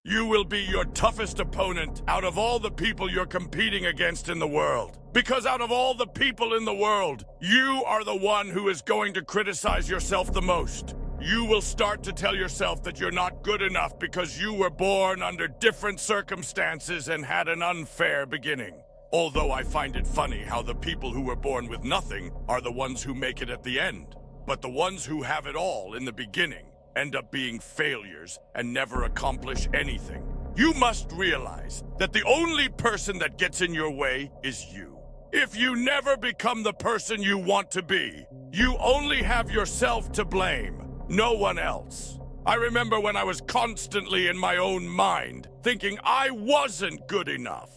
You will be your toughest opponent out of all the people you're competing against in the world. Because out of all the people in the world, you are the one who is going to criticize yourself the most. You will start to tell yourself that you're not good enough because you were born under different circumstances and had an unfair beginning. Although I find it funny how the people who were born with nothing are the ones who make it at the end. But the ones who have it all in the beginning end up being failures and never accomplish anything. You must realize that the only person that gets in your way is you. If you never become the person you want to be, you only have yourself to blame, no one else. I remember when I was constantly in my own mind, thinking I wasn't good enough.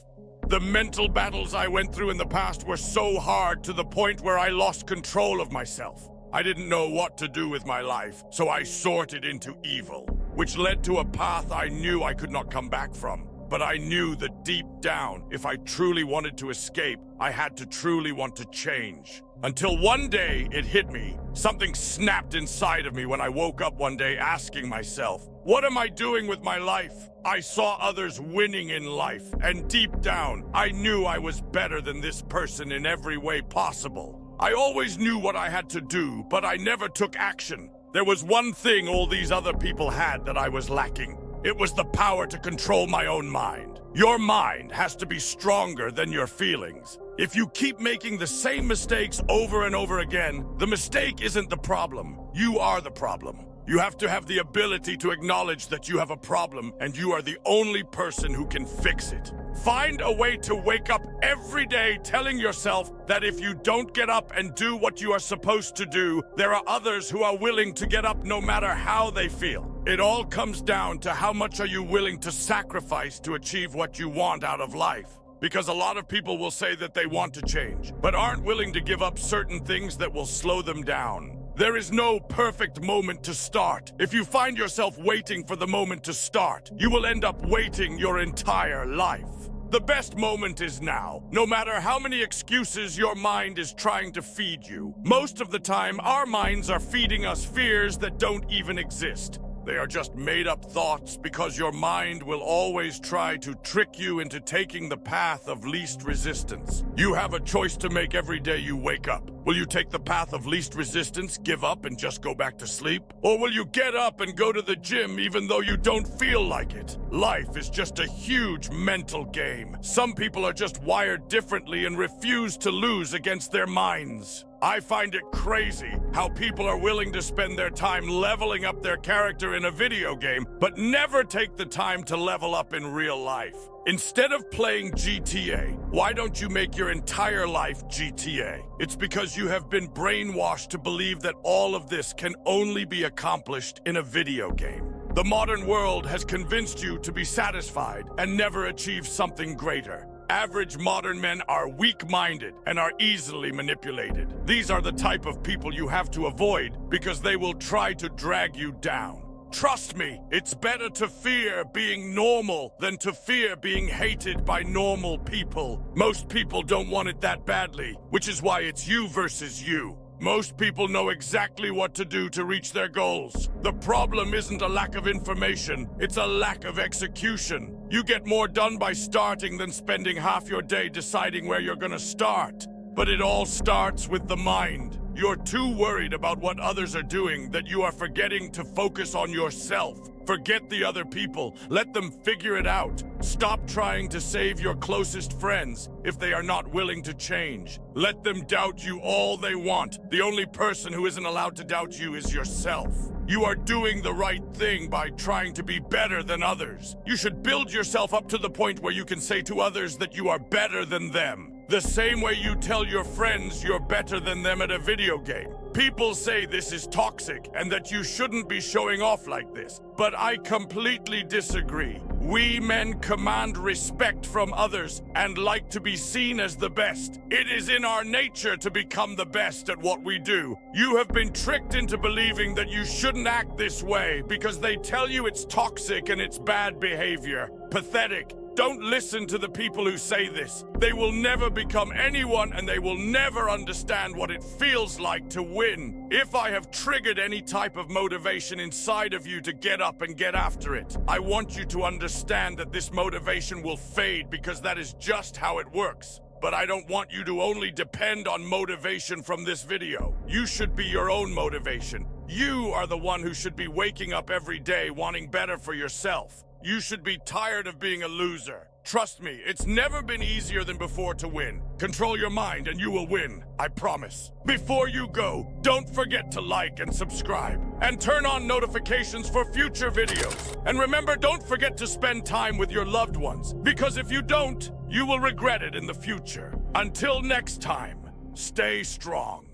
The mental battles I went through in the past were so hard to the point where I lost control of myself. I didn't know what to do with my life, so I sorted into evil, which led to a path I knew I could not come back from. But I knew that deep down, if I truly wanted to escape, I had to truly want to change. Until one day it hit me. Something snapped inside of me when I woke up one day asking myself, what am I doing with my life? I saw others winning in life, and deep down, I knew I was better than this person in every way possible. I always knew what I had to do, but I never took action. There was one thing all these other people had that I was lacking. It was the power to control my own mind. Your mind has to be stronger than your feelings. If you keep making the same mistakes over and over again, the mistake isn't the problem. You are the problem. You have to have the ability to acknowledge that you have a problem and you are the only person who can fix it. Find a way to wake up every day telling yourself that if you don't get up and do what you are supposed to do, there are others who are willing to get up no matter how they feel. It all comes down to how much are you willing to sacrifice to achieve what you want out of life. Because a lot of people will say that they want to change, but aren't willing to give up certain things that will slow them down. There is no perfect moment to start. If you find yourself waiting for the moment to start, you will end up waiting your entire life. The best moment is now, no matter how many excuses your mind is trying to feed you. Most of the time, our minds are feeding us fears that don't even exist. They are just made-up thoughts because your mind will always try to trick you into taking the path of least resistance. You have a choice to make every day you wake up. Will you take the path of least resistance, give up, and just go back to sleep? Or will you get up and go to the gym even though you don't feel like it? Life is just a huge mental game. Some people are just wired differently and refuse to lose against their minds. I find it crazy how people are willing to spend their time leveling up their character in a video game, but never take the time to level up in real life. Instead of playing GTA, why don't you make your entire life GTA? It's because you have been brainwashed to believe that all of this can only be accomplished in a video game. The modern world has convinced you to be satisfied and never achieve something greater. Average modern men are weak-minded and are easily manipulated. These are the type of people you have to avoid because they will try to drag you down. Trust me, it's better to fear being normal than to fear being hated by normal people. Most people don't want it that badly, which is why it's you versus you. Most people know exactly what to do to reach their goals. The problem isn't a lack of information, it's a lack of execution. You get more done by starting than spending half your day deciding where you're gonna start. But it all starts with the mind. You're too worried about what others are doing that you are forgetting to focus on yourself. Forget the other people. Let them figure it out. Stop trying to save your closest friends if they are not willing to change. Let them doubt you all they want. The only person who isn't allowed to doubt you is yourself. You are doing the right thing by trying to be better than others. You should build yourself up to the point where you can say to others that you are better than them. The same way you tell your friends you're better than them at a video game. People say this is toxic and that you shouldn't be showing off like this, but I completely disagree. We men command respect from others and like to be seen as the best. It is in our nature to become the best at what we do. You have been tricked into believing that you shouldn't act this way because they tell you it's toxic and it's bad behavior. Pathetic. Don't listen to the people who say this. They will never become anyone, and they will never understand what it feels like to win. If I have triggered any type of motivation inside of you to get up and get after it, I want you to understand that this motivation will fade, because that is just how it works. But I don't want you to only depend on motivation from this video. You should be your own motivation. You are the one who should be waking up every day wanting better for yourself. You should be tired of being a loser. Trust me, it's never been easier than before to win. Control your mind and you will win, I promise. Before you go, don't forget to like and subscribe, and turn on notifications for future videos. And remember, don't forget to spend time with your loved ones, because if you don't, you will regret it in the future. Until next time, stay strong.